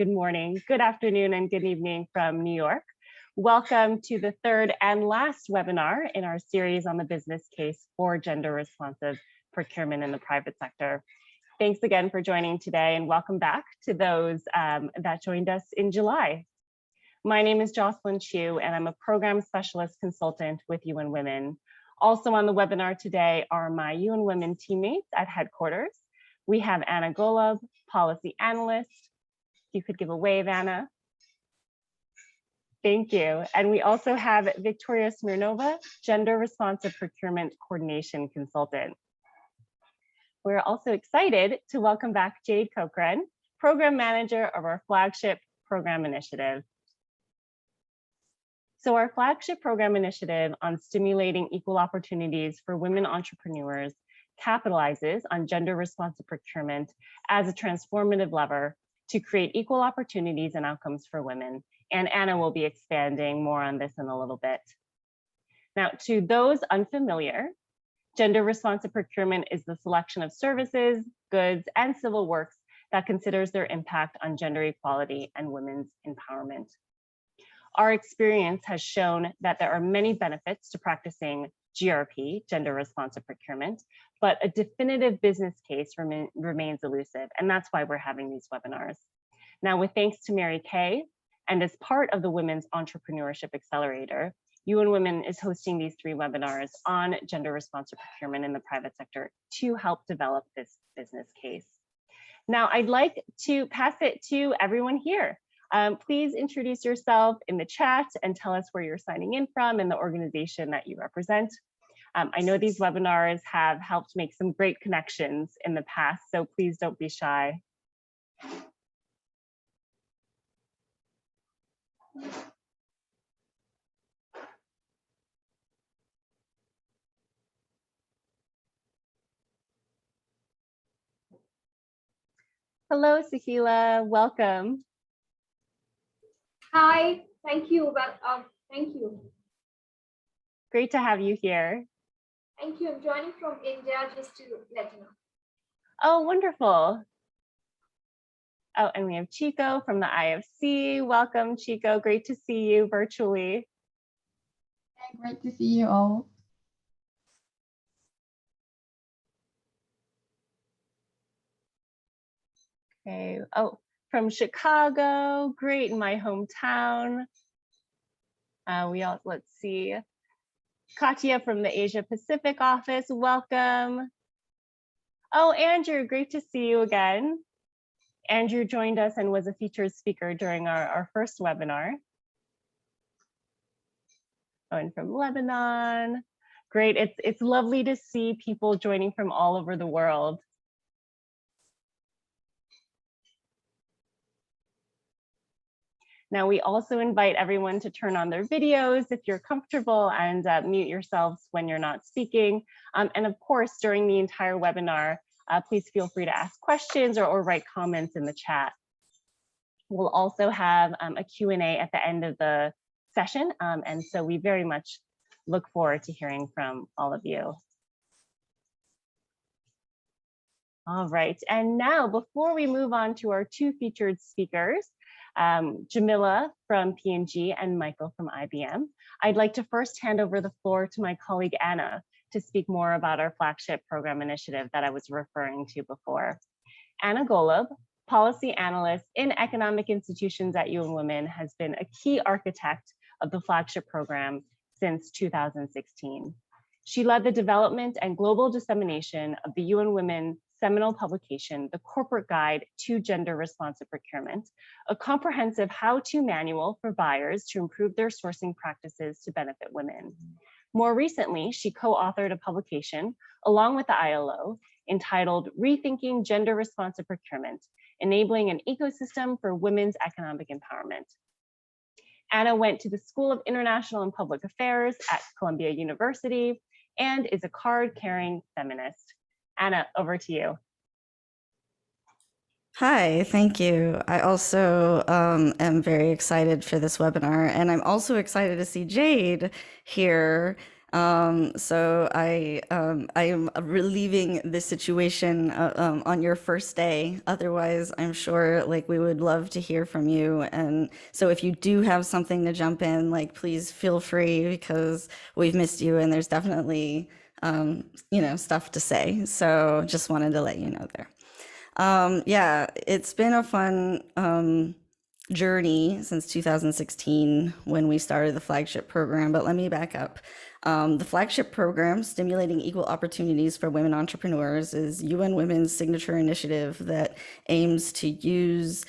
good morning, good afternoon, and good evening from New York. Welcome to the third and last webinar in our series on the business case for gender responsive procurement in the private sector. Thanks again for joining today, and welcome back to those that joined us in July. My name is Jocelyn Chu, and I'm a program specialist consultant with UN Women. Also on the webinar today are my UN Women teammates at headquarters. We have Anna Golob, policy analyst. You could give a wave, Anna. Thank you. And we also have Victoria Smirnova, gender responsive procurement coordination consultant. We're also excited to welcome back Jade Cochran, program manager of our flagship program initiative. So our flagship program initiative on stimulating equal opportunities for women entrepreneurs capitalizes on gender responsive procurement as a transformative lever to create equal opportunities and outcomes for women. And Anna will be expanding more on this in a little bit. Now, to those unfamiliar, gender responsive procurement is the selection of services, goods, and civil works that considers their impact on gender equality and women's empowerment. Our experience has shown that there are many benefits to practicing GRP, gender responsive procurement, but a definitive business case remains elusive, and that's why we're having these webinars. Now, with thanks to Mary Kay, and as part of the Women's Entrepreneurship Accelerator, UN Women is hosting these 3 webinars on gender responsive procurement in the private sector to help develop this business case. Now, I'd like to pass it to everyone here. Please introduce yourself in the chat and tell us where you're signing in from and the organization that you represent. I know these webinars have helped make some great connections in the past, so please don't be shy. Hello, Sahila, welcome. Hi, thank you. Thank you. Great to have you here. Thank you. I'm joining from India, just to let you know. Oh, wonderful. Oh, and we have Chico from the IFC. Welcome, Chico. Great to see you virtually. Hey, great to see you all. Okay. Oh, from Chicago. Great, in my hometown. Let's see. Katya from the Asia Pacific office. Welcome. Oh, Andrew, great to see you again. Andrew joined us and was a featured speaker during our first webinar. Oh, and from Lebanon. Great, it's lovely to see people joining from all over the world. Now, we also invite everyone to turn on their videos if you're comfortable, and mute yourselves when you're not speaking. And of course, during the entire webinar, please feel free to ask questions or write comments in the chat. We'll also have a Q&A at the end of the session, and so we very much look forward to hearing from all of you. All right, and now before we move on to our 2 featured speakers, Jamila from P&G and Michael from IBM, I'd like to first hand over the floor to my colleague Anna to speak more about our flagship program initiative that I was referring to before. Anna Golob, policy analyst in economic institutions at UN Women, has been a key architect of the flagship program since 2016. She led the development and global dissemination of the UN Women seminal publication, The Corporate Guide to Gender Responsive Procurement, a comprehensive how-to manual for buyers to improve their sourcing practices to benefit women. More recently, she co-authored a publication along with the ILO entitled Rethinking Gender Responsive Procurement, Enabling an Ecosystem for Women's Economic Empowerment. Anna went to the School of International and Public Affairs at Columbia University and is a card-carrying feminist. Anna, over to you. Hi, thank you. I also am very excited for this webinar, and I'm also excited to see Jade here So I am relieving this situation on your first day. Otherwise, I'm sure like we would love to hear from you. And so if you do have something to jump in, like please feel free because we've missed you and there's definitely stuff to say. So just wanted to let you know there. Yeah, it's been a fun journey since 2016 when we started the flagship program, but let me back up. The flagship program, Stimulating Equal Opportunities for Women Entrepreneurs, is UN Women's signature initiative that aims to use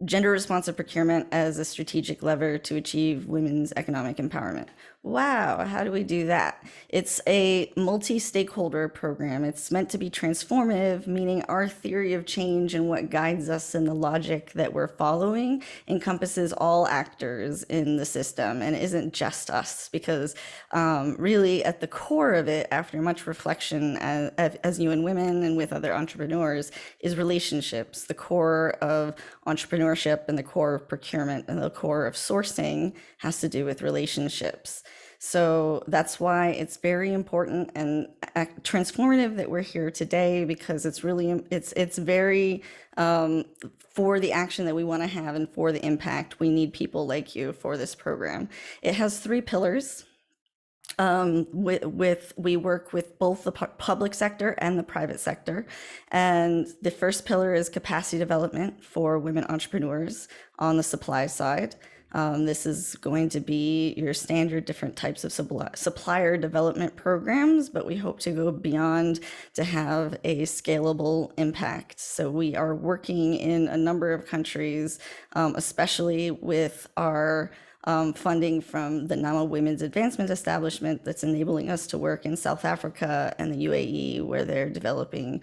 gender responsive procurement as a strategic lever to achieve women's economic empowerment. Wow, how do we do that? It's a multi-stakeholder program. It's meant to be transformative, meaning our theory of change and what guides us in the logic that we're following encompasses all actors in the system and isn't just us, because really at the core of it, after much reflection as UN Women and with other entrepreneurs, is relationships. The core of entrepreneurship and the core of procurement and the core of sourcing has to do with relationships. So that's why it's very important and transformative that we're here today, because it's really it's very for the action that we want to have and for the impact, we need people like you for this program. It has 3 pillars. We work with both the public sector and the private sector. And the first pillar is capacity development for women entrepreneurs on the supply side. This is going to be your standard different types of supplier development programs, but we hope to go beyond to have a scalable impact. So we are working in a number of countries, especially with our funding from the NAMA Women's Advancement Establishment that's enabling us to work in South Africa and the UAE, where they're developing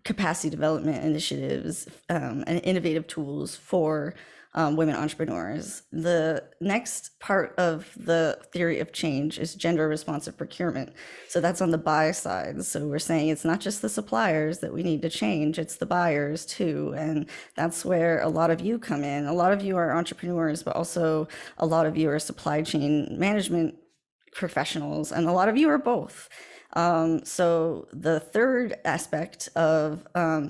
capacity development initiatives and innovative tools for women entrepreneurs. The next part of the theory of change is gender responsive procurement. So that's on the buy side. So we're saying it's not just the suppliers that we need to change, it's the buyers too. And that's where a lot of you come in. A lot of you are entrepreneurs, but also a lot of you are supply chain management professionals, and a lot of you are both. So the third aspect of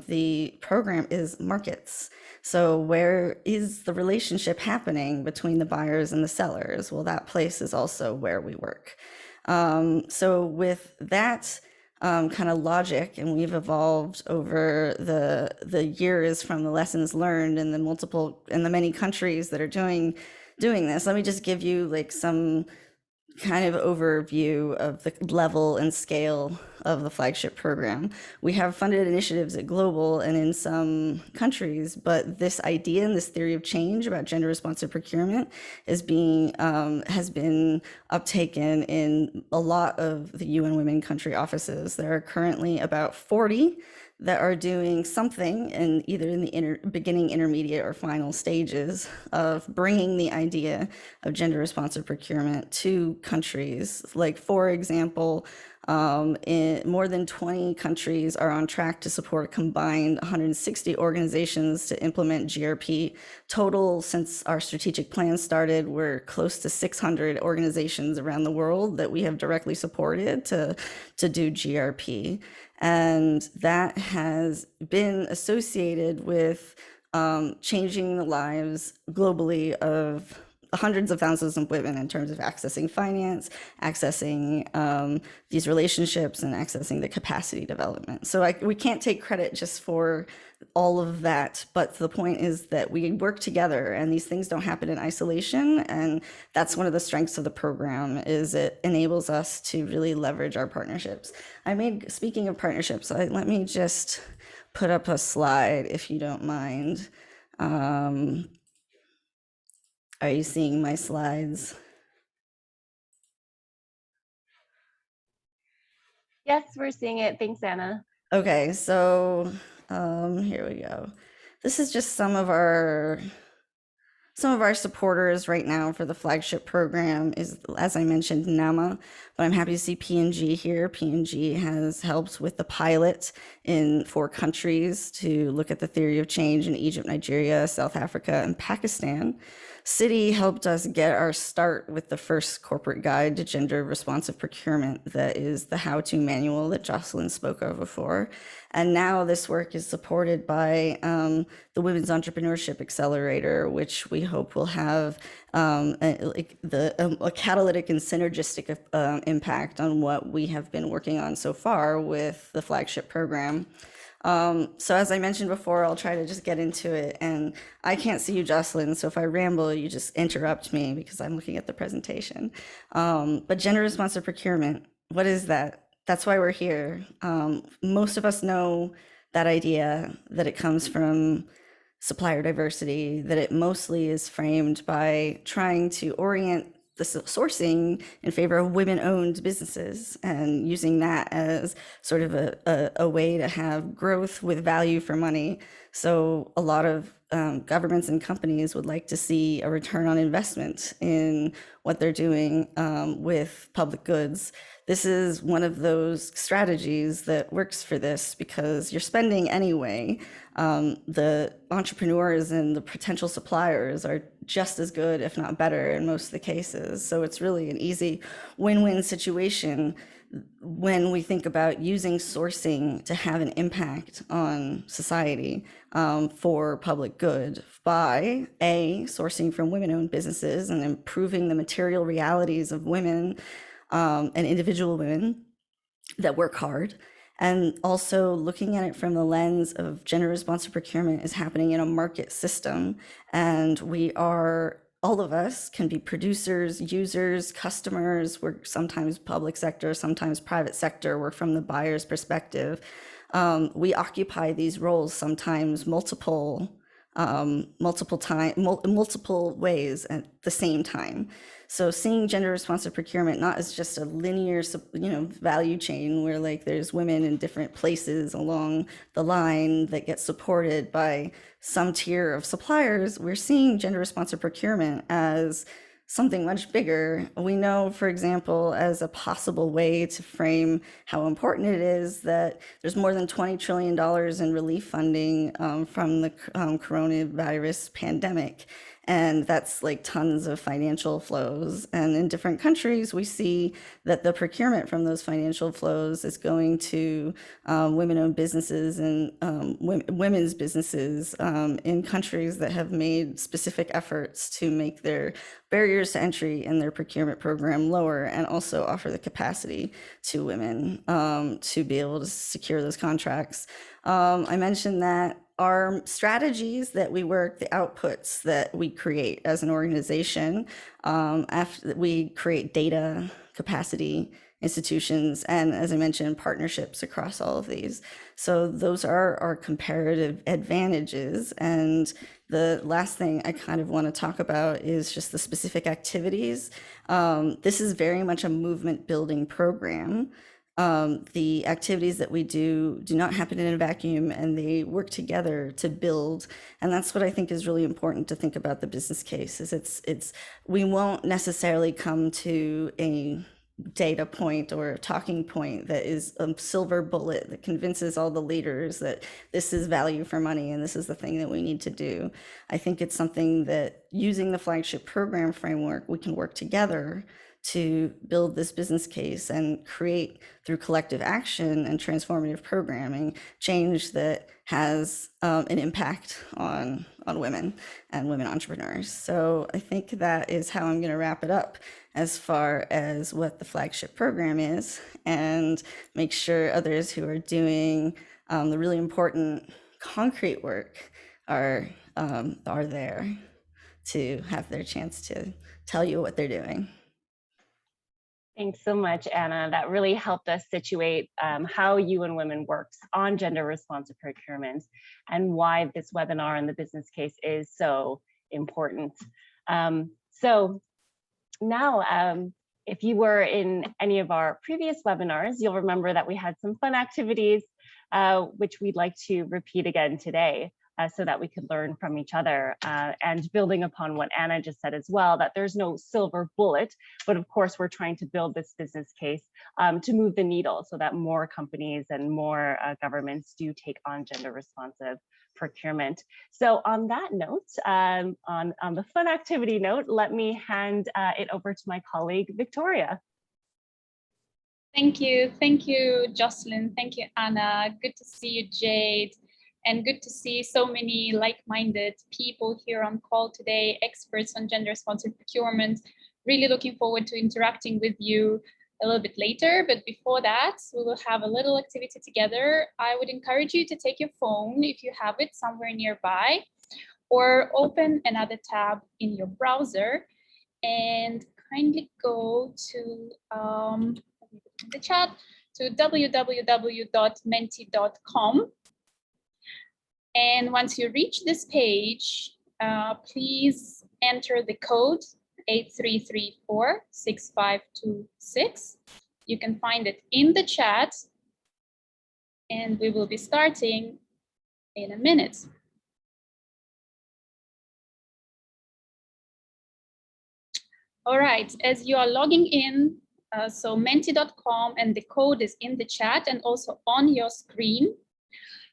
the program is markets. So where is the relationship happening between the buyers and the sellers? Well, that place is also where we work. So with that kind of logic, and we've evolved over the years from the lessons learned in the many countries that are doing this. Let me just give you like some kind of overview of the level and scale of the flagship program. We have funded initiatives at global and in some countries, but this idea and this theory of change about gender responsive procurement has been uptaken in a lot of the UN Women country offices. There are currently about 40 that are doing something in either in the beginning, intermediate, or final stages of bringing the idea of gender responsive procurement to countries. Like, for example, in more than 20 countries are on track to support a combined 160 organizations to implement GRP. Total, since our strategic plan started, we're close to 600 organizations around the world that we have directly supported to do GRP. And that has been associated with changing the lives globally of hundreds of thousands of women in terms of accessing finance, accessing these relationships, and accessing the capacity development. So we can't take credit just for all of that, but the point is that we work together and these things don't happen in isolation. And that's one of the strengths of the program, is it enables us to really leverage our partnerships. Speaking of partnerships, let me just put up a slide if you don't mind. Are you seeing my slides? Yes, we're seeing it. Thanks, Anna. Okay, so here we go. This is just some of our supporters right now for the flagship program is, as I mentioned, NAMA, but I'm happy to see P&G here. P&G has helped with the pilot in 4 countries to look at the theory of change in Egypt, Nigeria, South Africa, and Pakistan. Citi helped us get our start with the first corporate guide to gender responsive procurement, that is the how-to manual that Jocelyn spoke of before. And now this work is supported by the Women's Entrepreneurship Accelerator, which we hope will have a catalytic and synergistic impact on what we have been working on so far with the flagship program. So as I mentioned before, I'll try to just get into it. And I can't see you, Jocelyn, so if I ramble, you just interrupt me because I'm looking at the presentation. But gender responsive procurement, what is that? That's why we're here. Most of us know that idea, that it comes from supplier diversity, that it mostly is framed by trying to orient the sourcing in favor of women-owned businesses and using that as sort of a way to have growth with value for money. So a lot of governments and companies would like to see a return on investment in what they're doing with public goods. This is one of those strategies that works for this because you're spending anyway. The entrepreneurs and the potential suppliers are just as good, if not better, in most of the cases. So it's really an easy win-win situation when we think about using sourcing to have an impact on society for public good by sourcing from women-owned businesses and improving the material realities of women and individual women that work hard, and also looking at it from the lens of gender responsive procurement is happening in a market system, and all of us can be producers, users, customers. We're sometimes public sector, sometimes private sector. We're from the buyer's perspective. We occupy these roles sometimes multiple ways at the same time. So seeing gender responsive procurement not as just a linear, value chain where like there's women in different places along the line that get supported by some tier of suppliers, we're seeing gender responsive procurement as something much bigger. We know, for example, as a possible way to frame how important it is that there's more than $20 trillion in relief funding from the coronavirus pandemic. And that's like tons of financial flows. And in different countries, we see that the procurement from those financial flows is going to women-owned businesses and women's businesses in countries that have made specific efforts to make their barriers to entry in their procurement program lower and also offer the capacity to women to be able to secure those contracts. I mentioned that our strategies that we work, the outputs that we create as an organization, after we create data, capacity, institutions, and as I mentioned, partnerships across all of these. So those are our comparative advantages. And the last thing I kind of want to talk about is just the specific activities. This is very much a movement building program. The activities that we do not happen in a vacuum, and they work together to build. And that's what I think is really important to think about the business case. Is we won't necessarily come to a data point or a talking point that is a silver bullet that convinces all the leaders that this is value for money and this is the thing that we need to do. I think it's something that using the flagship program framework, we can work together to build this business case and create through collective action and transformative programming change that has an impact on women and women entrepreneurs. So I think that is how I'm going to wrap it up as far as what the flagship program is, and make sure others who are doing the really important concrete work are there to have their chance to tell you what they're doing. Thanks so much, Anna. That really helped us situate how UN Women works on gender responsive procurement and why this webinar and the business case is so important. So now, if you were in any of our previous webinars, you'll remember that we had some fun activities, which we'd like to repeat again today. So that we could learn from each other, and building upon what Anna just said as well, that there's no silver bullet, but of course we're trying to build this business case to move the needle so that more companies and more governments do take on gender responsive procurement. So on that note, on the fun activity note, let me hand it over to my colleague, Victoria. Thank you, Jocelyn. Thank you, Anna. Good to see you, Jade. And good to see so many like-minded people here on call today, experts on gender-responsive procurement. Really looking forward to interacting with you a little bit later. But before that, we will have a little activity together. I would encourage you to take your phone, if you have it somewhere nearby, or open another tab in your browser and kindly go to the chat to www.menti.com. And once you reach this page, please enter the code 83346526. You can find it in the chat, and we will be starting in a minute. All right, as you are logging in, so menti.com, and the code is in the chat and also on your screen.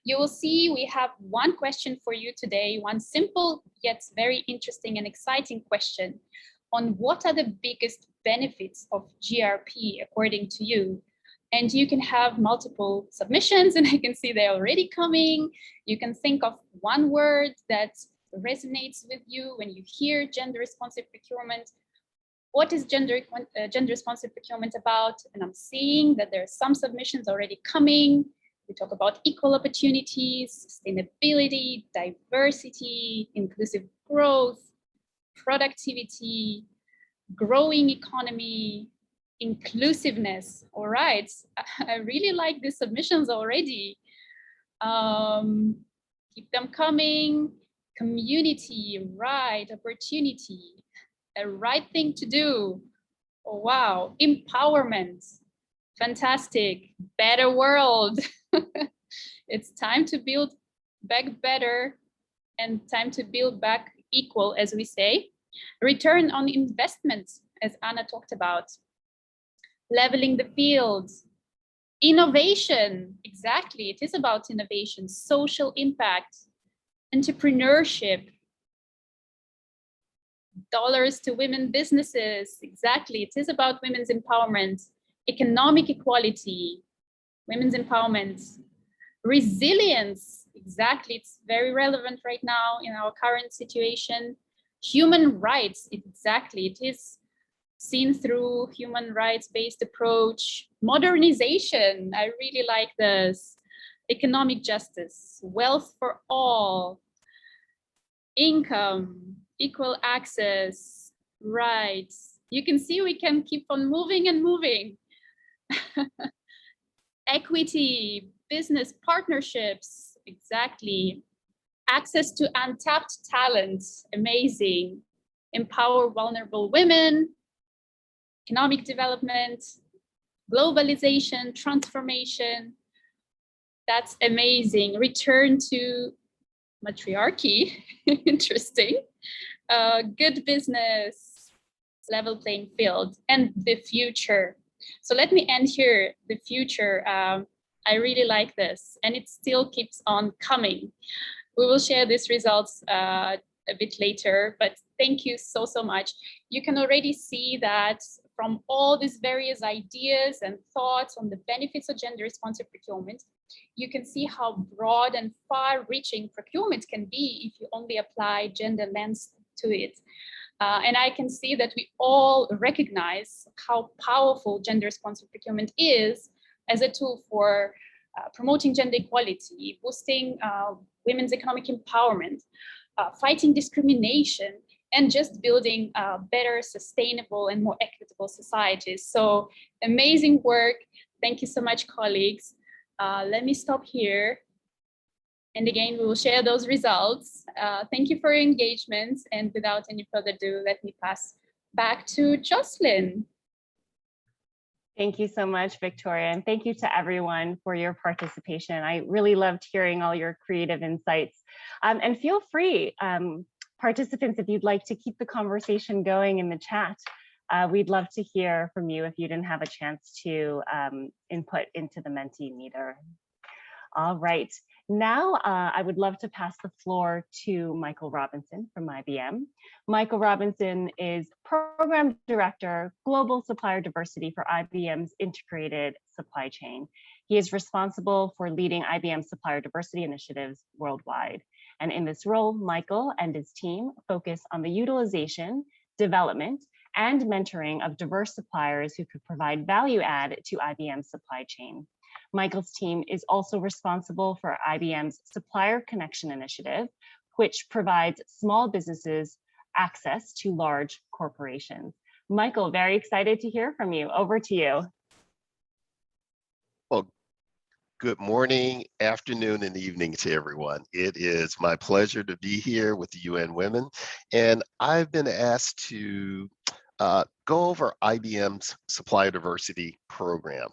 You will see we have one question for you today, one simple yet very interesting and exciting question on what are the biggest benefits of GRP according to you. And you can have multiple submissions, and I can see they're already coming. You can think of one word that resonates with you when you hear gender responsive procurement. What is gender responsive procurement about? And I'm seeing that there are some submissions already coming. We talk about equal opportunities, sustainability, diversity, inclusive growth, productivity, growing economy, inclusiveness. All right, I really like these submissions already. Keep them coming. Community, right, opportunity, a right thing to do. Oh, wow, empowerment. Fantastic, better world. It's time to build back better and time to build back equal, as we say. Return on investment, as Anna talked about. Leveling the field. Innovation, exactly, it is about innovation. Social impact. Entrepreneurship. Dollars to women businesses, exactly, it is about women's empowerment. Economic equality, women's empowerment. Resilience, exactly, it's very relevant right now in our current situation. Human rights, exactly, it is seen through human rights-based approach. Modernization, I really like this. Economic justice, wealth for all. Income, equal access, rights. You can see we can keep on moving and moving. Equity, business partnerships, exactly. Access to untapped talent, amazing. Empower vulnerable women, economic development, globalization, transformation. That's amazing. Return to matriarchy, interesting. Good business, level playing field, and the future. So let me end here, the future. I really like this, and it still keeps on coming. We will share these results a bit later, but thank you so much. You can already see that from all these various ideas and thoughts on the benefits of gender responsive procurement, you can see how broad and far-reaching procurement can be if you only apply gender lens to it. And I can see that we all recognize how powerful gender responsive procurement is as a tool for promoting gender equality, boosting women's economic empowerment, fighting discrimination, and just building better, sustainable, and more equitable societies. So amazing work. Thank you so much, colleagues. Let me stop here. And again, we will share those results. Thank you for your engagement. And without any further ado, let me pass back to Jocelyn. Thank you so much, Victoria, and thank you to everyone for your participation. I really loved hearing all your creative insights. And feel free, participants, if you'd like to keep the conversation going in the chat. We'd love to hear from you if you didn't have a chance to input into the Menti meter. All right. Now, I would love to pass the floor to Michael Robinson from IBM. Michael Robinson is Program Director, Global Supplier Diversity for IBM's Integrated Supply Chain. He is responsible for leading IBM supplier diversity initiatives worldwide. And in this role, Michael and his team focus on the utilization, development, and mentoring of diverse suppliers who could provide value add to IBM's supply chain. Michael's team is also responsible for IBM's Supplier Connection Initiative, which provides small businesses access to large corporations. Michael, very excited to hear from you. Over to you. Well, good morning, afternoon, and evening to everyone. It is my pleasure to be here with the UN Women, and I've been asked to go over IBM's supplier diversity program.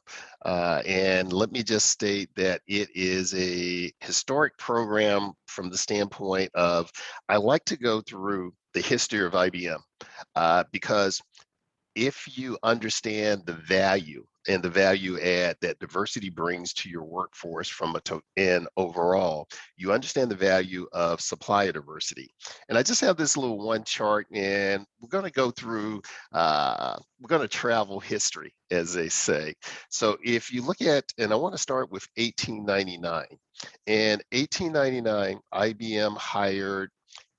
And let me just state that it is a historic program from the standpoint of, I like to go through the history of IBM because if you understand the value and the value add that diversity brings to your workforce from and overall, you understand the value of supplier diversity. And I just have this little one chart, and we're going to go through, we're going to travel history, as they say. So if you look at, and I want to start with 1899. In 1899, IBM hired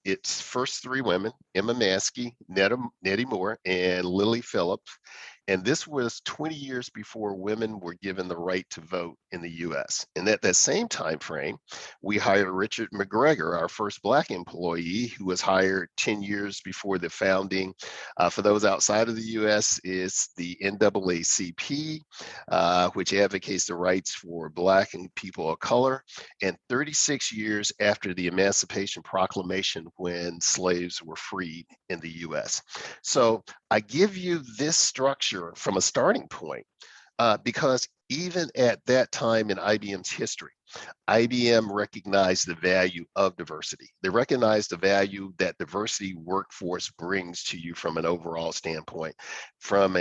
its first three women, Emma Maskey, Nettie Moore, and Lily Phillips. And this was 20 years before women were given the right to vote in the US. And at that same time frame, we hired Richard McGregor, our first Black employee, who was hired 10 years before the founding. For those outside of the US, is the NAACP, which advocates the rights for Black and people of color, and 36 years after the Emancipation Proclamation, when slaves were freed in the US. So I give you this structure from a starting point because even at that time in IBM's history, IBM recognized the value of diversity. They recognized the value that diversity workforce brings to you from an overall standpoint, from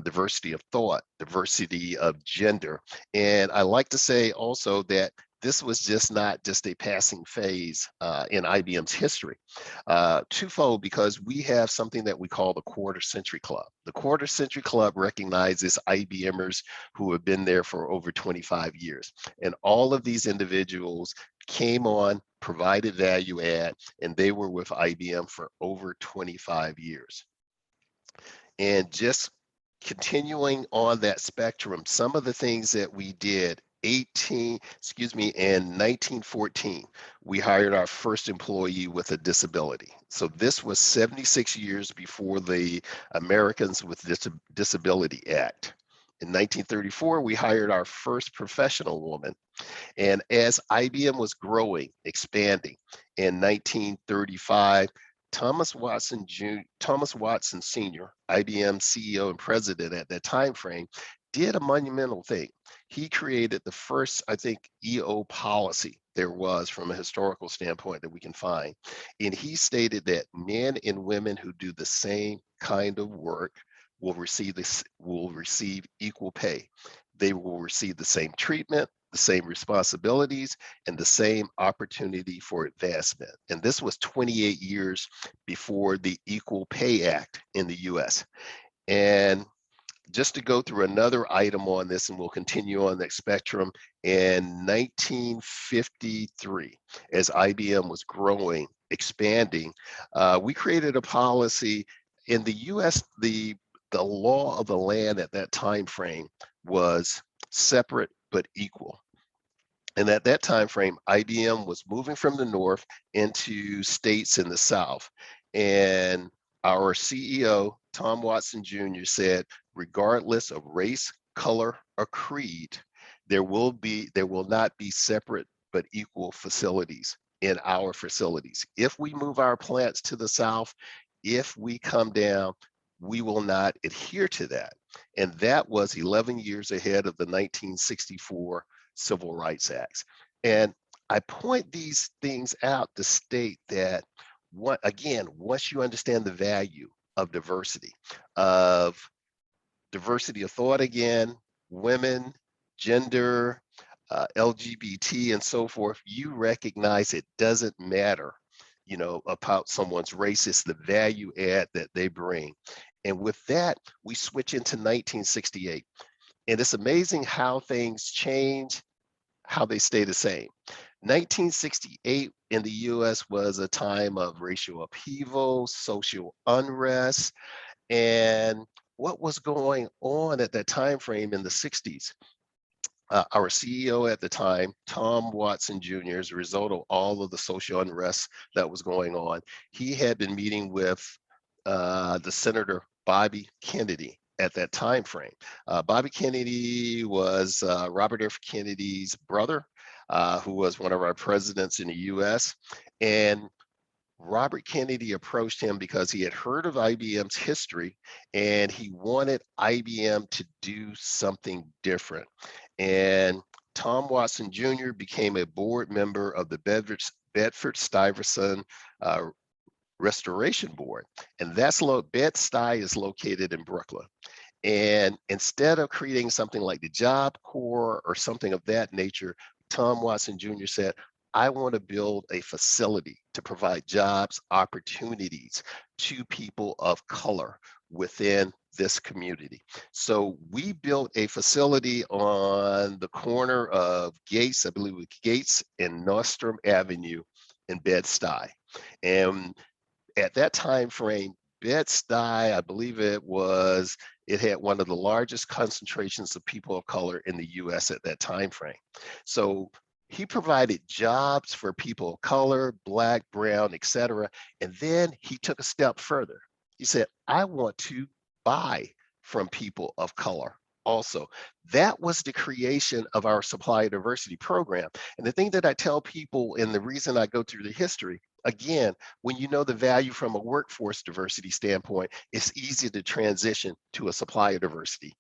diversity of thought, diversity of gender. And I like to say also that this was just not just a passing phase in IBM's history. Twofold, because we have something that we call the Quarter Century Club. The Quarter Century Club recognizes IBMers who have been there for over 25 years. And all of these individuals came on, provided value add, and they were with IBM for over 25 years. And just continuing on that spectrum, some of the things that we did in 1914, we hired our first employee with a disability. So this was 76 years before the Americans with Disability Act. In 1934, we hired our first professional woman. And as IBM was growing, expanding, in 1935, Thomas Watson Sr., IBM CEO and president at that time frame, did a monumental thing. He created the first, I think, EO policy there was from a historical standpoint that we can find. And he stated that men and women who do the same kind of work will receive equal pay. They will receive the same treatment, the same responsibilities, and the same opportunity for advancement. And this was 28 years before the Equal Pay Act in the US. And just to go through another item on this, and we'll continue on the spectrum, in 1953, as IBM was growing, expanding, we created a policy in the US. The law of the land at that time frame was separate but equal. And at that time frame, IBM was moving from the north into states in the south. And our CEO, Tom Watson Jr., said, regardless of race, color, or creed, there will not be separate but equal facilities in our facilities. If we move our plants to the south, if we come down, we will not adhere to that. And that was 11 years ahead of the 1964 Civil Rights Acts. And I point these things out to state that, once you understand the value of diversity of thought, again, women, gender, LGBT and so forth, you recognize it doesn't matter, you know, about someone's race. It's the value add that they bring. And with that, we switch into 1968. And it's amazing how things change, how they stay the same. 1968 in the US was a time of racial upheaval, social unrest, and what was going on at that time frame in the 60s. Our CEO at the time, Tom Watson Jr., as a result of all of the social unrest that was going on, he had been meeting with the Senator Bobby Kennedy at that time frame. Bobby Kennedy was Robert F. Kennedy's brother, who was one of our presidents in the US. And Robert Kennedy approached him because he had heard of IBM's history and he wanted IBM to do something different. And Tom Watson Jr. became a board member of the Bedford-Stuyvesant Restoration Board. And that's Bed-Stuy is located in Brooklyn. And instead of creating something like the Job Corps or something of that nature, Tom Watson Jr. said, I want to build a facility to provide jobs, opportunities to people of color within this community. So we built a facility on the corner of Gates, I believe it was Gates and Nostrum Avenue in Bed-Stuy. And at that time frame, Bed-Stuy, I believe it had one of the largest concentrations of people of color in the US at that time frame. So he provided jobs for people of color, Black, brown, etc. And then he took a step further. He said, I want to buy from people of color also. That was the creation of our supplier diversity program. And the thing that I tell people, and the reason I go through the history, again, when you know the value from a workforce diversity standpoint, it's easy to transition to a supplier diversity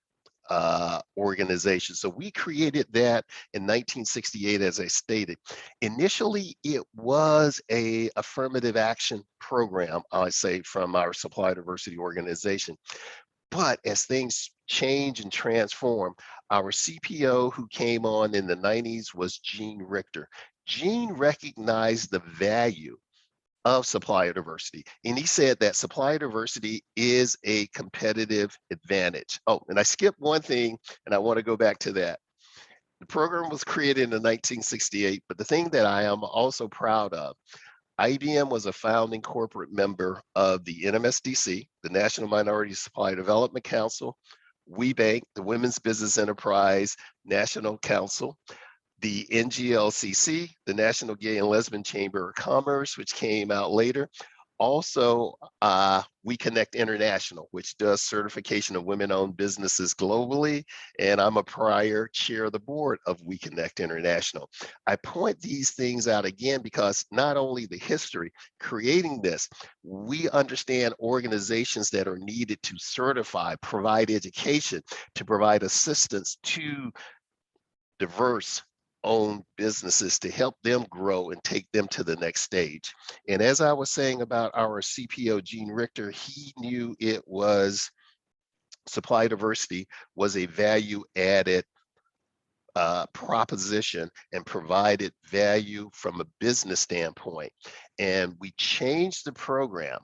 organization. So we created that in 1968, as I stated. Initially, it was a affirmative action program, I say, from our supplier diversity organization. But as things change and transform, our CPO who came on in the 90s was Gene Richter. Gene recognized the value of supplier diversity. And he said that supplier diversity is a competitive advantage. Oh, and I skipped one thing, and I want to go back to that. The program was created in 1968, but the thing that I am also proud of, IBM was a founding corporate member of the NMSDC, the National Minority Supplier Development Council, WeBank, the Women's Business Enterprise National Council, the NGLCC, the National Gay and Lesbian Chamber of Commerce, which came out later. Also, We Connect International, which does certification of women-owned businesses globally. And I'm a prior chair of the board of We Connect International. I point these things out again because not only the history creating this, we understand organizations that are needed to certify, provide education, to provide assistance to diverse own businesses to help them grow and take them to the next stage. And as I was saying about our CPO, Gene Richter, he knew it was supply diversity was a value added proposition and provided value from a business standpoint. And we changed the program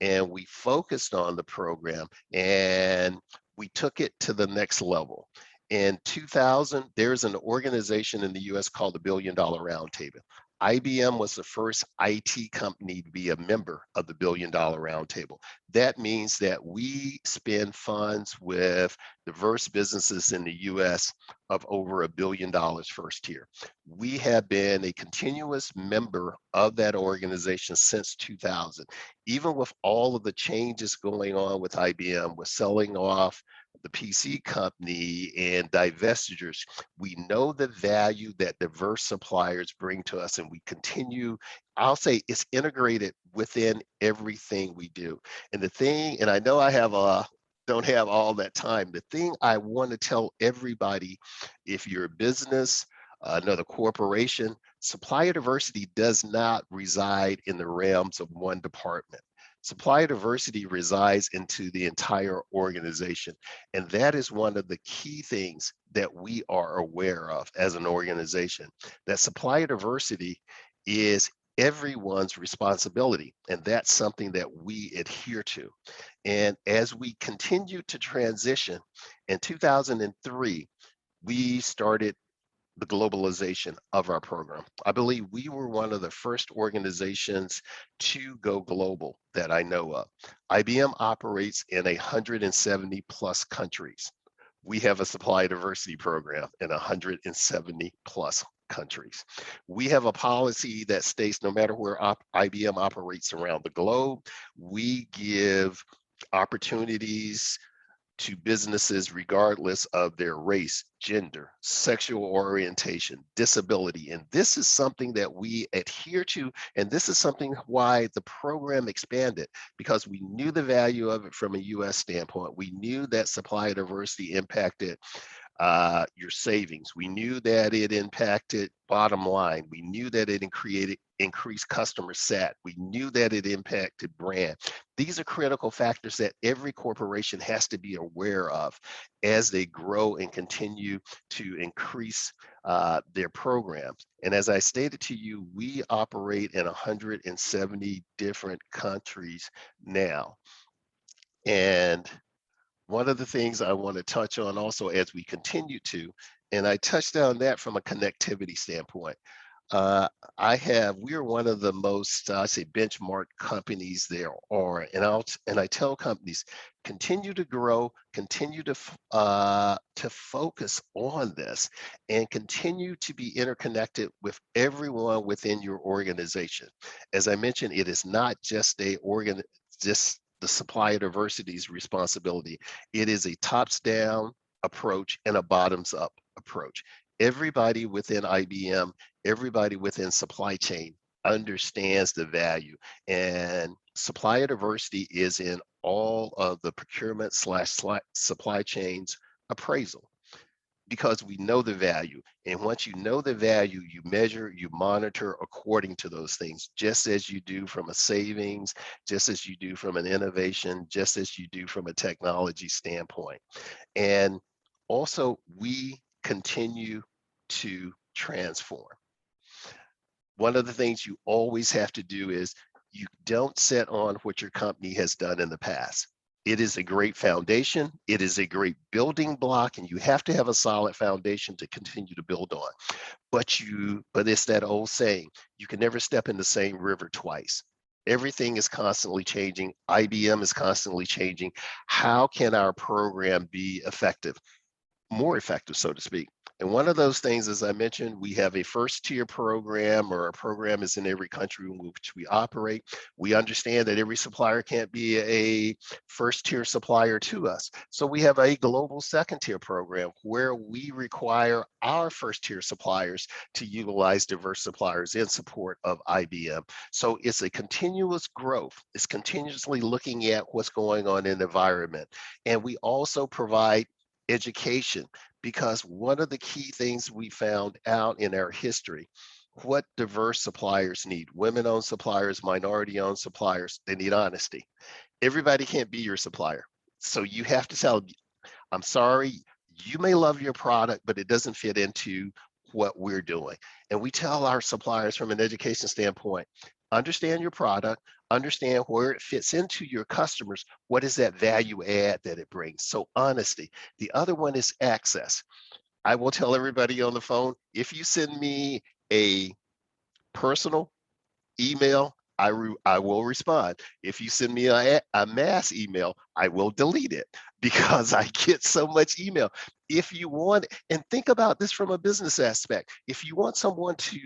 and we focused on the program and we took it to the next level. In 2000, there's an organization in the US called the $1 Billion Roundtable. IBM was the first IT company to be a member of the $1 Billion Roundtable. That means that we spend funds with diverse businesses in the US of over $1 billion first year. We have been a continuous member of that organization since 2000. Even with all of the changes going on with IBM, with selling off the PC company and divestitures, we know the value that diverse suppliers bring to us, and we continue, I'll say it's integrated within everything we do. And the thing, and I know I have don't have all that time, the thing I want to tell everybody, if you're a business, another corporation, supplier diversity does not reside in the realms of one department. Supplier diversity resides into the entire organization. And that is one of the key things that we are aware of as an organization, that supplier diversity is everyone's responsibility. And that's something that we adhere to. And as we continue to transition, in 2003, we started the globalization of our program. I believe we were one of the first organizations to go global that I know of. IBM operates in 170 plus countries. We have a supply diversity program in 170 plus countries. We have a policy that states no matter where IBM operates around the globe, we give opportunities to businesses regardless of their race, gender, sexual orientation, disability. And this is something that we adhere to. And this is something why the program expanded, because we knew the value of it from a US standpoint. We knew that supplier diversity impacted your savings. We knew that it impacted bottom line. We knew that it increased customer sat. We knew that it impacted brand. These are critical factors that every corporation has to be aware of as they grow and continue to increase their programs. And as I stated to you, we operate in 170 different countries now. And one of the things I want to touch on also as we continue to, and I touched on that from a connectivity standpoint. We are one of the most, I say, benchmark companies there are, and I tell companies, continue to grow, continue to focus on this, and continue to be interconnected with everyone within your organization. As I mentioned, it is not just the supplier diversity's responsibility. It is a tops down approach and a bottoms up approach. Everybody within IBM, everybody within supply chain understands the value, and supplier diversity is in all of the procurement / supply chains appraisal, because we know the value. And once you know the value, you measure, you monitor according to those things, just as you do from a savings, just as you do from an innovation, just as you do from a technology standpoint. And also, we continue to transform. One of the things you always have to do is you don't sit on what your company has done in the past. It is a great foundation. It is a great building block, and you have to have a solid foundation to continue to build on. But it's that old saying, you can never step in the same river twice. Everything is constantly changing. IBM is constantly changing. How can our program be effective? More effective, so to speak. And one of those things, as I mentioned, we have a first tier program, or a program is in every country in which we operate. We understand that every supplier can't be a first tier supplier to us. So we have a global second tier program where we require our first tier suppliers to utilize diverse suppliers in support of IBM. So it's a continuous growth. It's continuously looking at what's going on in the environment. And we also provide education, because one of the key things we found out in our history, what diverse suppliers need: women-owned suppliers, minority-owned suppliers, they need honesty. Everybody can't be your supplier. So you have to tell them, I'm sorry, you may love your product, but it doesn't fit into what we're doing. And we tell our suppliers from an education standpoint, understand your product, understand where it fits into your customers. What is that value add that it brings? So honesty. The other one is access. I will tell everybody on the phone, if you send me a personal email, I will respond. If you send me a mass email, I will delete it, because I get so much email. If you want, and think about this from a business aspect, if you want someone to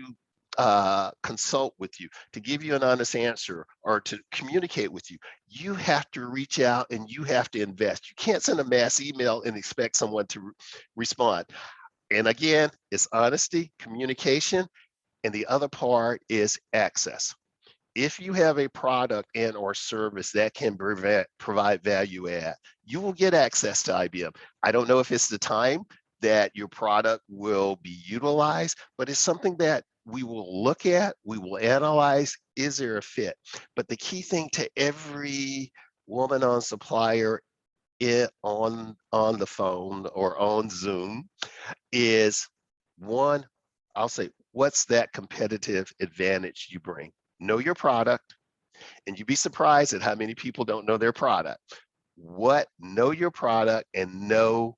consult with you, to give you an honest answer, or to communicate with you, you have to reach out and you have to invest. You can't send a mass email and expect someone to respond. And again, it's honesty, communication, and the other part is access. If you have a product and or service that can provide value add, you will get access to IBM. I don't know if it's the time that your product will be utilized, but it's something that we will look at, we will analyze, is there a fit? But the key thing to every woman on supplier on the phone or on Zoom is one, I'll say, what's that competitive advantage you bring? Know your product, and you'd be surprised at how many people don't know their product. Know your product and know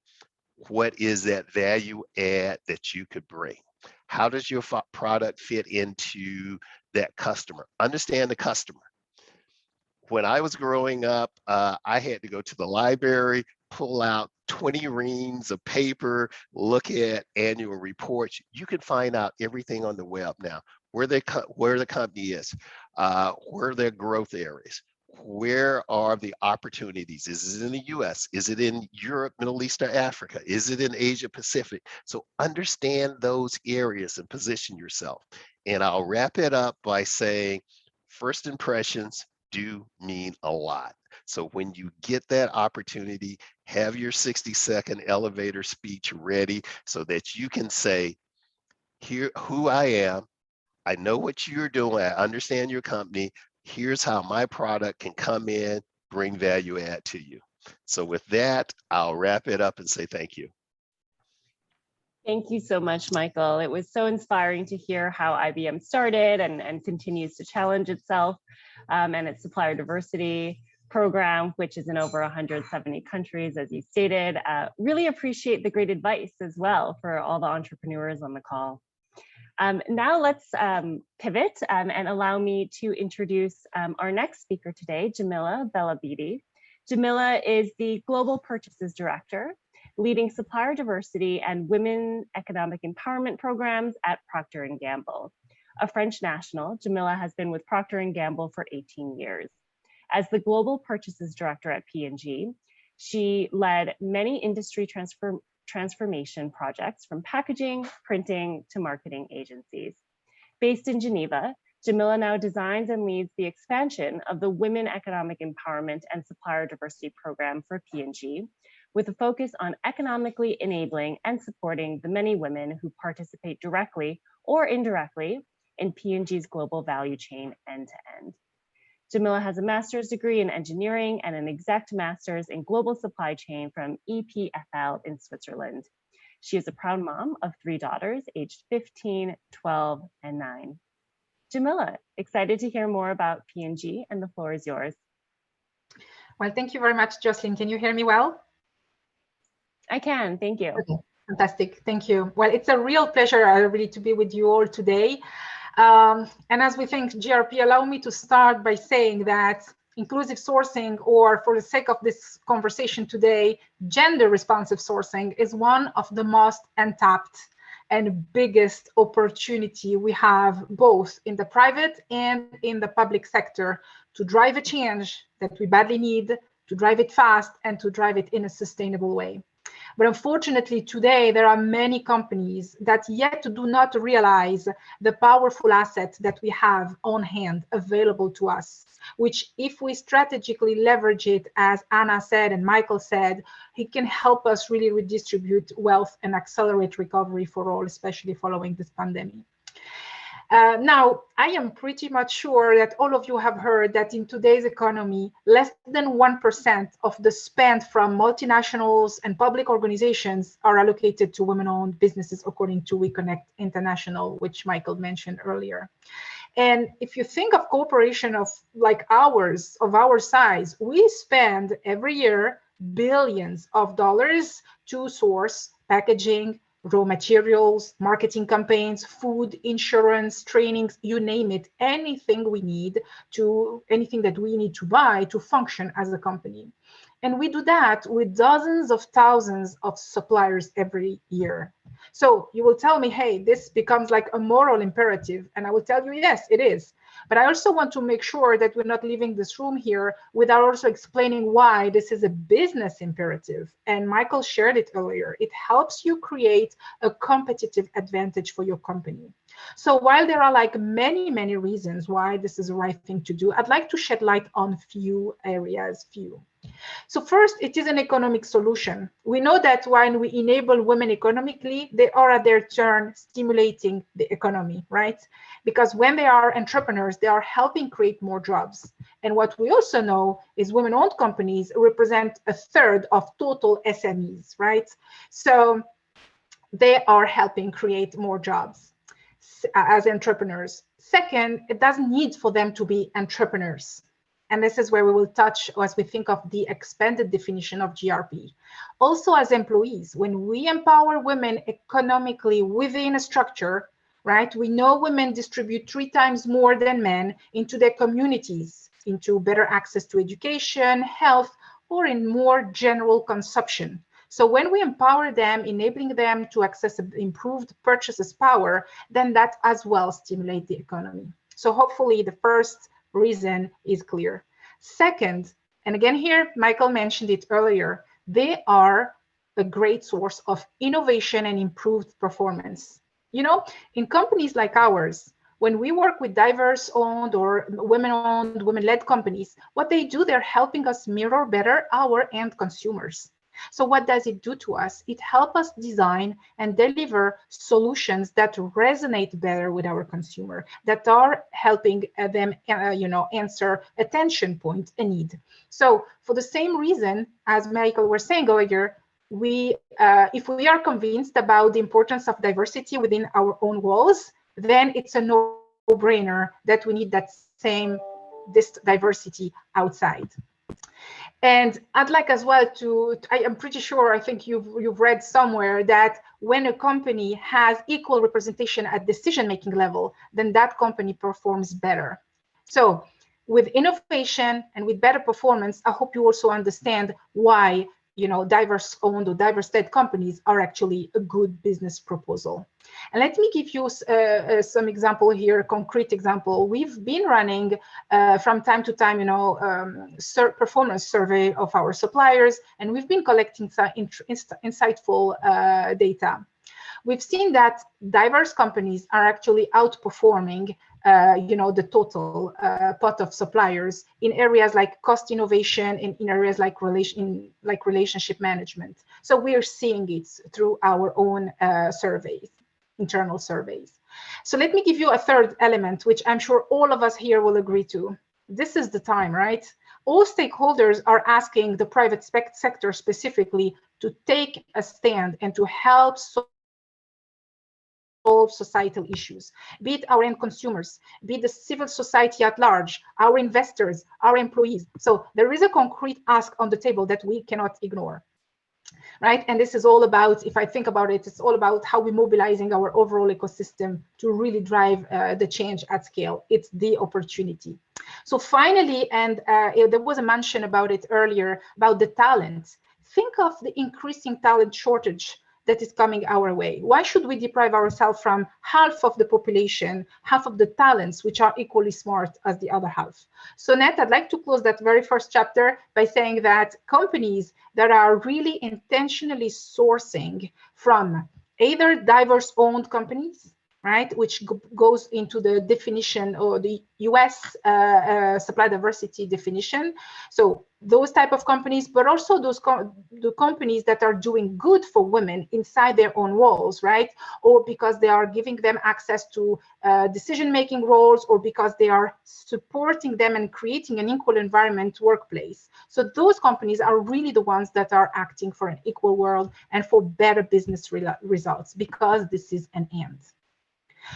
what is that value add that you could bring. How does your product fit into that customer? Understand the customer. When I was growing up, I had to go to the library, pull out 20 reams of paper, look at annual reports. You can find out everything on the web now, where the company is, where their growth areas, where are the opportunities? Is it in the US? Is it in Europe, Middle East, or Africa? Is it in Asia Pacific? So understand those areas and position yourself. And I'll wrap it up by saying, first impressions do mean a lot. So when you get that opportunity, have your 60-second elevator speech ready so that you can say, here, who I am, I know what you're doing, I understand your company, here's how my product can come in, bring value add to you. So with that, I'll wrap it up and say thank you. Thank you so much, Michael. It was so inspiring to hear how IBM started and continues to challenge itself and its supplier diversity program, which is in over 170 countries, as you stated. Really appreciate the great advice as well for all the entrepreneurs on the call. Now let's pivot and allow me to introduce our next speaker today, Jamila Belabidi. Jamila is the Global Purchases Director, leading supplier diversity and women economic empowerment programs at Procter & Gamble. A French national, Jamila has been with Procter & Gamble for 18 years. As the Global Purchases Director at P&G, she led many industry transformation projects from packaging, printing, to marketing agencies. Based in Geneva, Jamila now designs and leads the expansion of the Women Economic Empowerment and Supplier Diversity Program for P&G, with a focus on economically enabling and supporting the many women who participate directly or indirectly in P&G's global value chain end-to-end. Jamila has a master's degree in engineering and an exec master's in global supply chain from EPFL in Switzerland. She is a proud mom of 3 daughters, aged 15, 12, and 9. Jamila, excited to hear more about P&G, and the floor is yours. Well, thank you very much, Jocelyn. Can you hear me well? I can, thank you. Okay, fantastic, thank you. Well, it's a real pleasure really to be with you all today. And as we think GRP, allow me to start by saying that inclusive sourcing, or for the sake of this conversation today, gender responsive sourcing, is one of the most untapped and biggest opportunity we have both in the private and in the public sector to drive a change that we badly need, to drive it fast, and to drive it in a sustainable way. But unfortunately, today, there are many companies that yet do not realize the powerful asset that we have on hand available to us, which if we strategically leverage it, as Anna said and Michael said, it can help us really redistribute wealth and accelerate recovery for all, especially following this pandemic. Now, I am pretty much sure that all of you have heard that in today's economy, less than 1% of the spend from multinationals and public organizations are allocated to women-owned businesses, according to WeConnect International, which Michael mentioned earlier. And if you think of corporation of like ours, of our size, we spend every year billions of dollars to source packaging, raw materials, marketing campaigns, food, insurance, trainings, you name it, anything that we need to buy to function as a company. And we do that with dozens of thousands of suppliers every year. So you will tell me, hey, this becomes like a moral imperative. And I will tell you, yes, it is. But I also want to make sure that we're not leaving this room here without also explaining why this is a business imperative. And Michael shared it earlier. It helps you create a competitive advantage for your company. So while there are like many reasons why this is the right thing to do, I'd like to shed light on few areas, So first, it is an economic solution. We know that when we enable women economically, they are at their turn stimulating the economy, right? Because when they are entrepreneurs, they are helping create more jobs. And what we also know is women-owned companies represent a third of total SMEs, right? So they are helping create more jobs as entrepreneurs. Second, it doesn't need for them to be entrepreneurs. And this is where we will touch as we think of the expanded definition of GRP. Also as employees, when we empower women economically within a structure, right, we know women distribute 3 times more than men into their communities, into better access to education, health, or in more general consumption. So when we empower them, enabling them to access improved purchases power, then that as well stimulates the economy. So hopefully the first reason is clear. Second, and again here, Michael mentioned it earlier, they are a great source of innovation and improved performance. You know, in companies like ours, when we work with diverse owned or women-owned, women-led companies, what they do, they're helping us mirror better our end consumers. So what does it do to us? It helps us design and deliver solutions that resonate better with our consumer, that are helping them, answer a tension point, a need. So for the same reason, as Michael was saying earlier, if we are convinced about the importance of diversity within our own walls, then it's a no-brainer that we need this diversity outside. And I'd like as well I am pretty sure, I think you've read somewhere that when a company has equal representation at decision-making level, then that company performs better. So with innovation and with better performance, I hope you also understand why diverse-owned or diverse-led companies are actually a good business proposal. And let me give you some example here, a concrete example. We've been running from time to time, performance survey of our suppliers, and we've been collecting some insightful data. We've seen that diverse companies are actually outperforming the total pot of suppliers in areas like cost innovation and in areas like relationship management. So we are seeing it through our own surveys, internal surveys. So let me give you a third element, which I'm sure all of us here will agree to. This is the time, right? All stakeholders are asking the private sector specifically to take a stand and to help solve societal issues, be it our end consumers, be it the civil society at large, our investors, our employees. So there is a concrete ask on the table that we cannot ignore, right? And this is all about, if I think about it, it's all about how we're mobilizing our overall ecosystem to really drive the change at scale. It's the opportunity. So finally, and there was a mention about it earlier, about the talent. Think of the increasing talent shortage that is coming our way. Why should we deprive ourselves from half of the population, half of the talents, which are equally smart as the other half? So Nat, I'd like to close that very first chapter by saying that companies that are really intentionally sourcing from either diverse-owned companies, right, which goes into the definition or the US supply diversity definition. So those type of companies, but also the companies that are doing good for women inside their own walls, right? Or because they are giving them access to decision-making roles, or because they are supporting them and creating an equal environment workplace. So those companies are really the ones that are acting for an equal world and for better business results, because this is an and.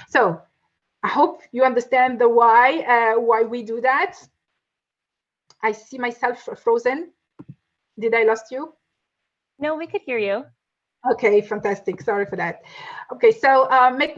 So I hope you understand the why we do that. I see myself frozen. Did I lost you? No, we could hear you. Okay, fantastic. Sorry for that. Okay, so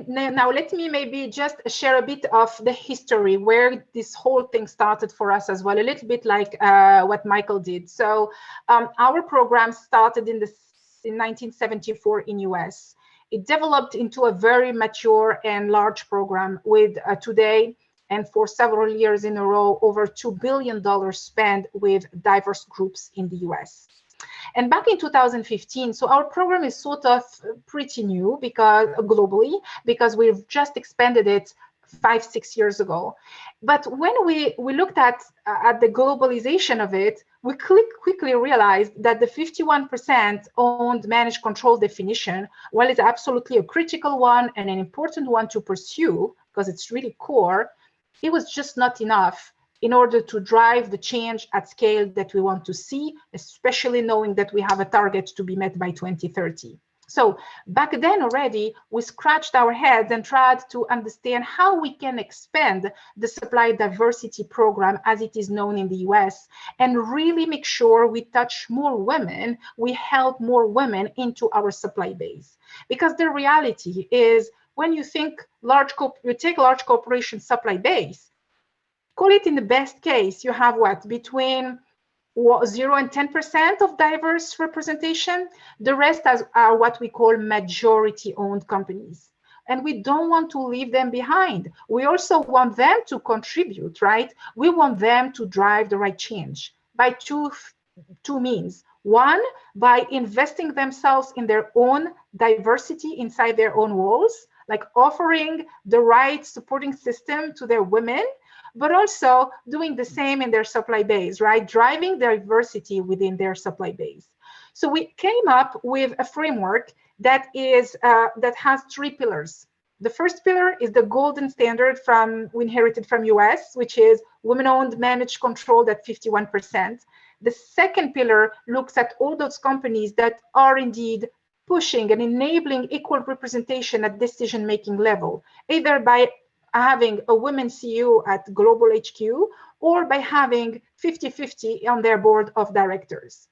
now let me maybe just share a bit of the history where this whole thing started for us as well, a little bit like what Michael did. So our program started in 1974 in US. It developed into a very mature and large program with today and for several years in a row, over $2 billion spent with diverse groups in the US. And back in 2015, so our program is sort of pretty new because globally, because we've just expanded it 5-6 years ago. But when we looked at the globalization of it, we quickly realized that the 51% owned, managed, controlled definition, while it's absolutely a critical one and an important one to pursue because it's really core, it was just not enough in order to drive the change at scale that we want to see, especially knowing that we have a target to be met by 2030. So back then already, we scratched our heads and tried to understand how we can expand the supply diversity program as it is known in the US and really make sure we touch more women, we help more women into our supply base. Because the reality is when you think you take large corporation supply base, call it in the best case, you have what, between 0 and 10% of diverse representation. The rest are what we call majority owned companies. And we don't want to leave them behind. We also want them to contribute, right? We want them to drive the right change by two means. One, by investing themselves in their own diversity inside their own walls, like offering the right supporting system to their women, but also doing the same in their supply base, right? Driving diversity within their supply base. So we came up with a framework that has 3 pillars. The first pillar is the golden standard we inherited from US, which is women-owned, managed, controlled at 51%. The second pillar looks at all those companies that are indeed pushing and enabling equal representation at decision-making level, either by having a women CEO at global HQ or by having 50-50 on their board of directors.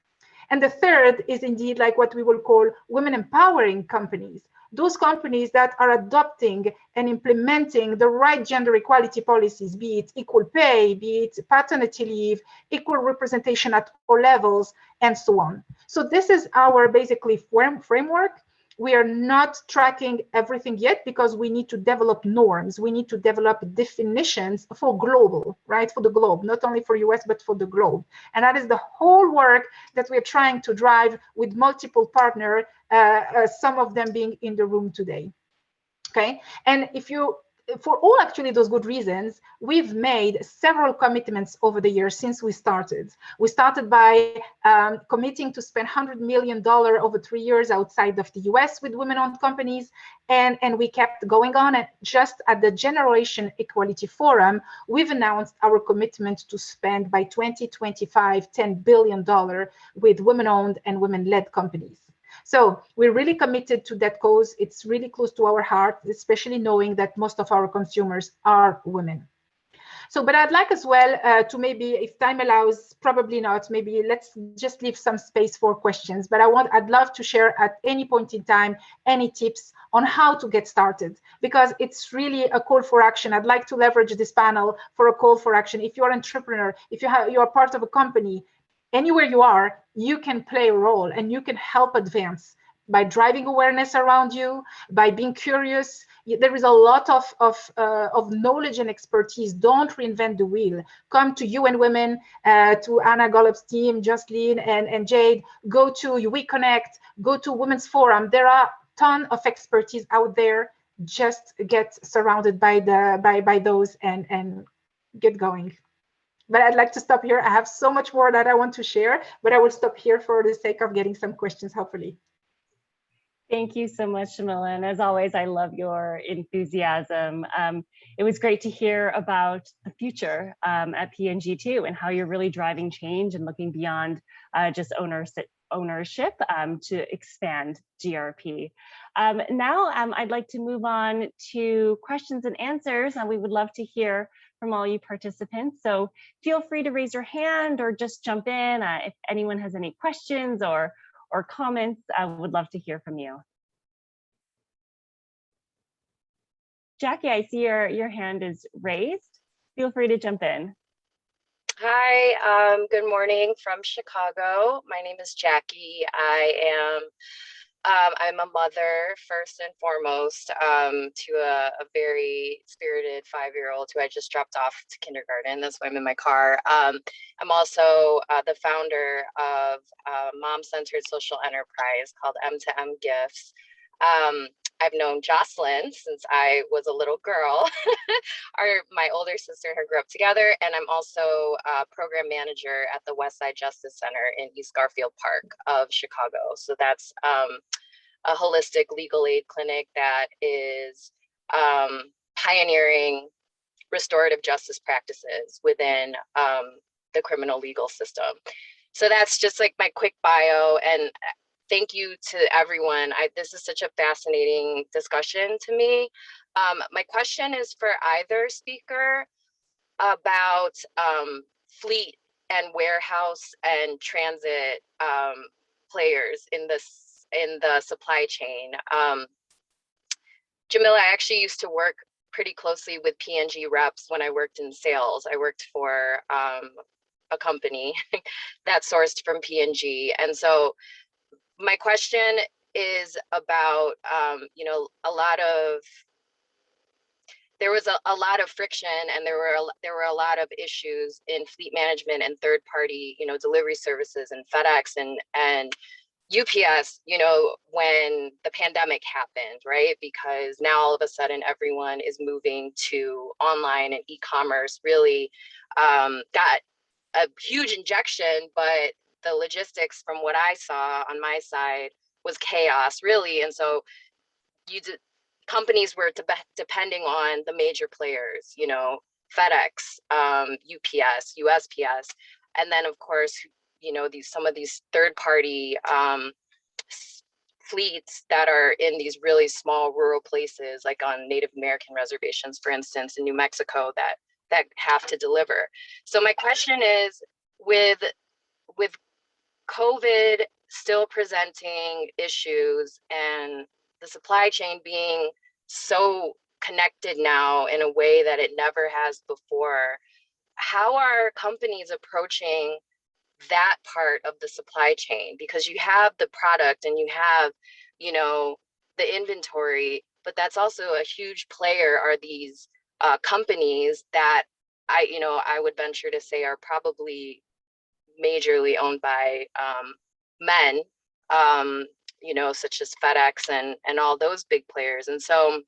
And the third is indeed like what we will call women empowering companies, those companies that are adopting and implementing the right gender equality policies, be it equal pay, be it paternity leave, equal representation at all levels, and so on. So this is our basically framework. We are not tracking everything yet because we need to develop norms. We need to develop definitions for global, right? For the globe, not only for US, but for the globe. And that is the whole work that we're trying to drive with multiple partners, some of them being in the room today. Okay. And for all actually those good reasons, we've made several commitments over the years since we started. We started by committing to spend $100 million over 3 years outside of the US with women-owned companies, and we kept going on. And just at the Generation Equality Forum, we've announced our commitment to spend by 2025 $10 billion with women-owned and women-led companies. So we're really committed to that cause. It's really close to our heart, especially knowing that most of our consumers are women. So, but I'd like as well to maybe, if time allows, probably not, maybe let's just leave some space for questions. But I'd love to share at any point in time, any tips on how to get started, because it's really a call for action. I'd like to leverage this panel for a call for action. If you're an entrepreneur, if you're part of a company, anywhere you are, you can play a role and you can help advance by driving awareness around you, by being curious. There is a lot of knowledge and expertise. Don't reinvent the wheel. Come to UN Women, to Anna Gollop's team, Jocelyn and Jade. Go to We Connect, go to Women's Forum. There are a ton of expertise out there. Just get surrounded by those and get going. But I'd like to stop here. I have so much more that I want to share, but I will stop here for the sake of getting some questions, hopefully. Thank you so much, Shamila. And as always, I love your enthusiasm. It was great to hear about the future at P&G too, and how you're really driving change and looking beyond just ownership to expand GRP. Now, I'd like to move on to questions and answers, and we would love to hear from all you participants. So feel free to raise your hand or just jump in if anyone has any questions or comments. I would love to hear from you. Jackie, I see your hand is raised. Feel free to jump in. Hi, good morning from Chicago. My name is Jackie. I am I'm a mother first and foremost to a very spirited 5-year-old who I just dropped off to kindergarten. That's why I'm in my car. I'm also the founder of a mom-centered social enterprise called M2M Gifts. I've known Jocelyn since I was a little girl. My older sister and her grew up together, and I'm also a program manager at the Westside Justice Center in East Garfield Park of Chicago. So that's a holistic legal aid clinic that is pioneering restorative justice practices within the criminal legal system. So that's just like my quick bio, and thank you to everyone. This is such a fascinating discussion to me. My question is for either speaker about fleet and warehouse and transit players in the supply chain. Jamila, I actually used to work pretty closely with P&G reps when I worked in sales. I worked for a company that sourced from P&G, and so my question is about, there was a lot of friction, and there were a lot of issues in fleet management and third party, delivery services and FedEx and UPS, when the pandemic happened, right? Because now all of a sudden everyone is moving to online, and e-commerce really got a huge injection, but the logistics from what I saw on my side was chaos, really. And so companies were depending on the major players, FedEx, UPS, USPS, and then of course, some of these third-party fleets that are in these really small rural places, like on Native American reservations, for instance, in New Mexico, that have to deliver. So my question is, with COVID still presenting issues and the supply chain being so connected now in a way that it never has before, how are companies approaching that part of the supply chain? Because you have the product and you have, the inventory, but that's also a huge player are these companies that I would venture to say are probably majorly owned by men, such as FedEx and all those big players. And so,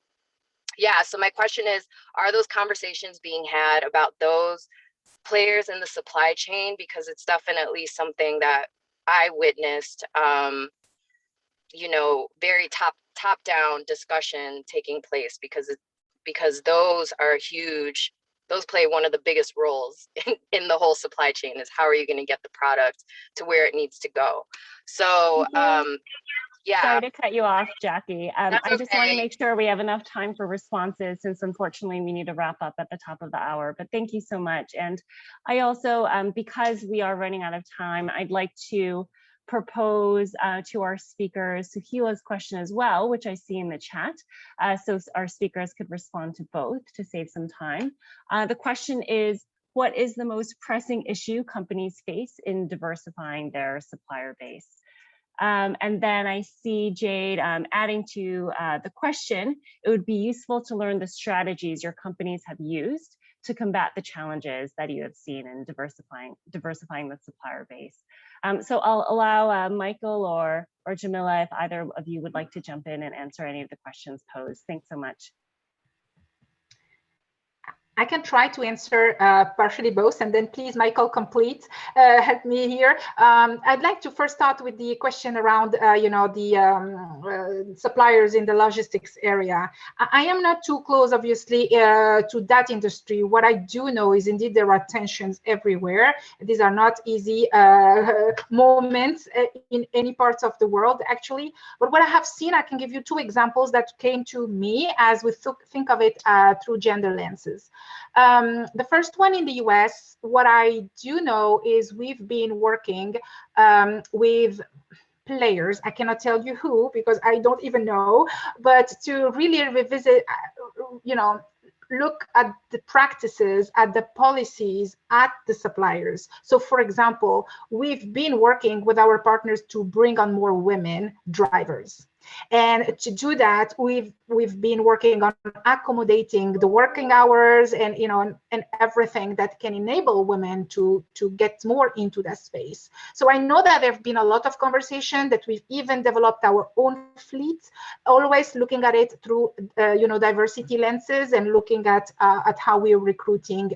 so my question is, are those conversations being had about those players in the supply chain? Because it's definitely something that I witnessed, very top down discussion taking place, because those are huge. Those play one of the biggest roles in the whole supply chain, is how are you going to get the product to where it needs to go? So, Sorry to cut you off, Jackie. That's I just want to okay. make sure we have enough time for responses, since unfortunately we need to wrap up at the top of the hour, but thank you so much. And I also, because we are running out of time, I'd like to propose to our speakers Suhila's question as well, which I see in the chat. So our speakers could respond to both to save some time. The question is, what is the most pressing issue companies face in diversifying their supplier base? And then I see Jade adding to the question, it would be useful to learn the strategies your companies have used to combat the challenges that you have seen in diversifying the supplier base. So I'll allow Michael or Jamila, if either of you would like to jump in and answer any of the questions posed. Thanks so much. I can try to answer partially both, and then please, Michael, help me here. I'd like to first start with the question around, the suppliers in the logistics area. I am not too close, obviously, to that industry. What I do know is indeed there are tensions everywhere. These are not easy moments in any parts of the world, actually. But what I have seen, I can give you two examples that came to me as we think of it through gender lenses. The first one in the US, what I do know is we've been working with players. I cannot tell you who, because I don't even know, but to really revisit, look at the practices, at the policies, at the suppliers. So for example, we've been working with our partners to bring on more women drivers. And to do that, we've been working on accommodating the working hours and and everything that can enable women to get more into that space. So I know that there've been a lot of conversation, that we've even developed our own fleet, always looking at it through diversity lenses and looking at how we're recruiting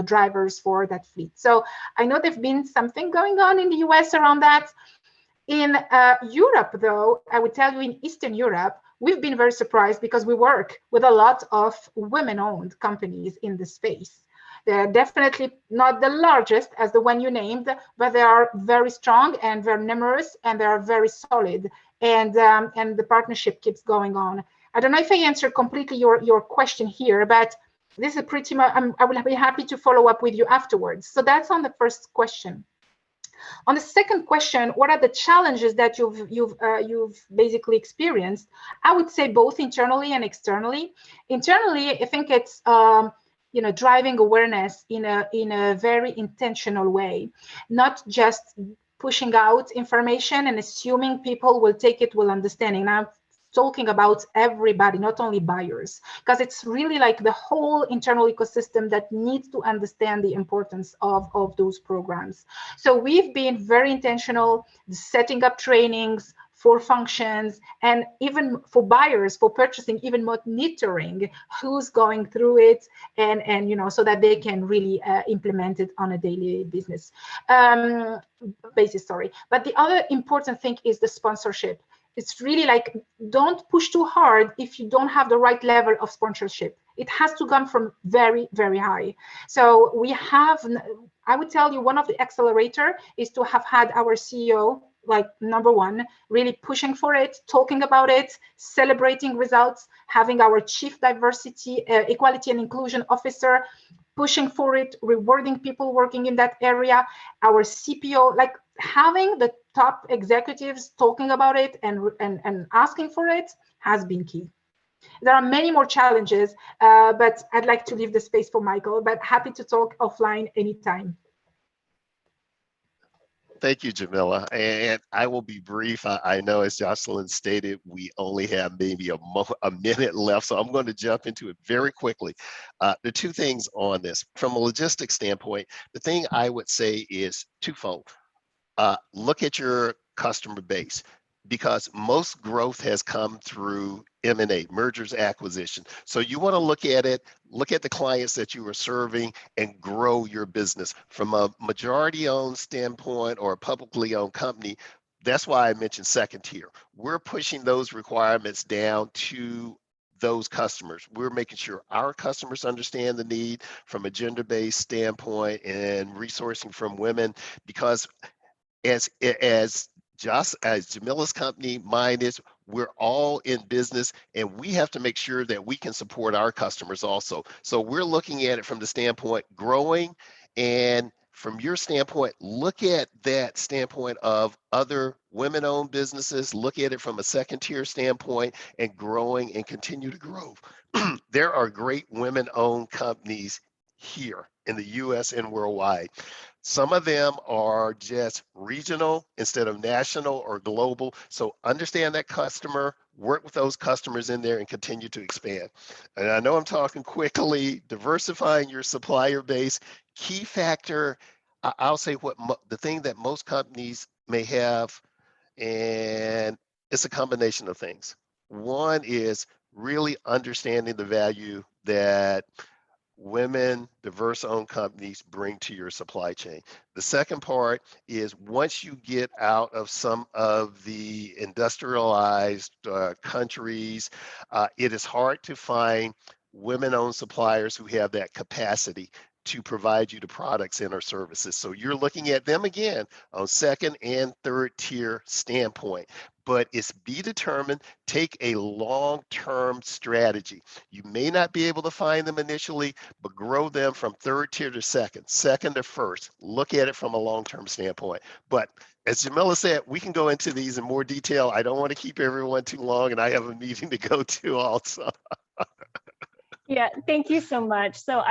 drivers for that fleet. So I know there've been something going on in the US around that. In Europe, though, I would tell you in Eastern Europe, we've been very surprised because we work with a lot of women-owned companies in the space. They're definitely not the largest as the one you named, but they are very strong and very numerous, and they are very solid. And the partnership keeps going on. I don't know if I answered completely your question here, but this is pretty much, I will be happy to follow up with you afterwards. So that's on the first question. On the second question, what are the challenges that you've basically experienced? I would say both internally and externally. Internally, I think it's driving awareness in a very intentional way, not just pushing out information and assuming people will take it, will understanding. Now, talking about everybody, not only buyers, because it's really like the whole internal ecosystem that needs to understand the importance of those programs. So we've been very intentional, setting up trainings for functions, and even for buyers, for purchasing, even monitoring who's going through it, and so that they can really implement it on a daily business basis. Sorry, but the other important thing is the sponsorship. It's really like, don't push too hard if you don't have the right level of sponsorship. It has to come from very, very high. So we have, I would tell you, one of the accelerator is to have had our CEO, like number one, really pushing for it, talking about it, celebrating results, having our chief diversity, equality and inclusion officer pushing for it, rewarding people working in that area, our CPO, like having the top executives talking about it and asking for it has been key. There are many more challenges, but I'd like to leave the space for Michael, but happy to talk offline anytime. Thank you, Jamila. And I will be brief. I know, as Jocelyn stated, we only have maybe a minute left, so I'm going to jump into it very quickly. The two things on this, from a logistics standpoint, the thing I would say is twofold. Look at your customer base, because most growth has come through M&A, mergers, acquisition. So you want to look at it, look at the clients that you are serving, and grow your business. From a majority-owned standpoint or a publicly owned company, that's why I mentioned second tier. We're pushing those requirements down to those customers. We're making sure our customers understand the need from a gender-based standpoint and resourcing from women, because as Jamila's company, mine is, we're all in business, and we have to make sure that we can support our customers also. So we're looking at it from the standpoint growing, and from your standpoint, look at that standpoint of other women-owned businesses, look at it from a second-tier standpoint, and growing and continue to grow. There are great women-owned companies here in the US and worldwide. Some of them are just regional instead of national or global. So understand that customer, work with those customers in there, and continue to expand. And I know I'm talking quickly. Diversifying your supplier base, key factor. I'll say the thing that most companies may have, and it's a combination of things. One is really understanding the value that women, diverse-owned companies bring to your supply chain. The second part is, once you get out of some of the industrialized countries, it is hard to find women-owned suppliers who have that capacity to provide you the products and or services. So you're looking at them again on second and third tier standpoint. But it's be determined, take a long-term strategy. You may not be able to find them initially, but grow them from third tier to second to first. Look at it from a long-term standpoint. But as Jamila said, we can go into these in more detail. I don't want to keep everyone too long, and I have a meeting to go to also. Yeah, thank you so much. So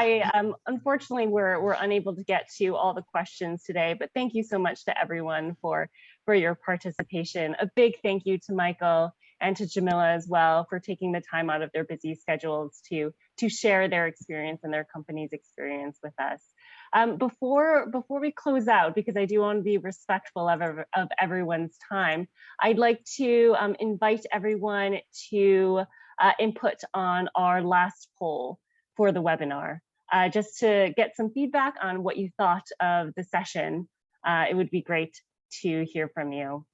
unfortunately we're unable to get to all the questions today, but thank you so much to everyone for your participation. A big thank you to Michael and to Jamila as well for taking the time out of their busy schedules to share their experience and their company's experience with us. Before we close out, because I do want to be respectful of everyone's time, I'd like to invite everyone to input on our last poll for the webinar, just to get some feedback on what you thought of the session. It would be great to hear from you.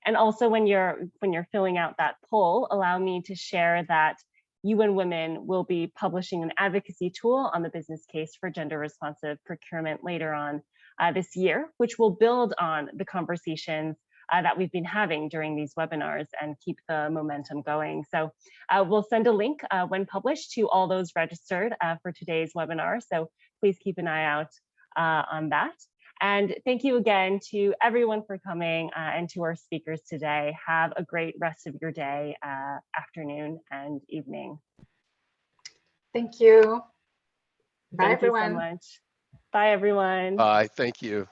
And also when you're filling out that poll, allow me to share that UN Women will be publishing an advocacy tool on the business case for gender responsive procurement later on this year, which will build on the conversations that we've been having during these webinars and keep the momentum going. So we'll send a link when published to all those registered for today's webinar. So please keep an eye out on that. And thank you again to everyone for coming and to our speakers today. Have a great rest of your day, afternoon and evening. Thank you. Bye, Thank everyone. you so much. Bye, everyone. Bye, thank you.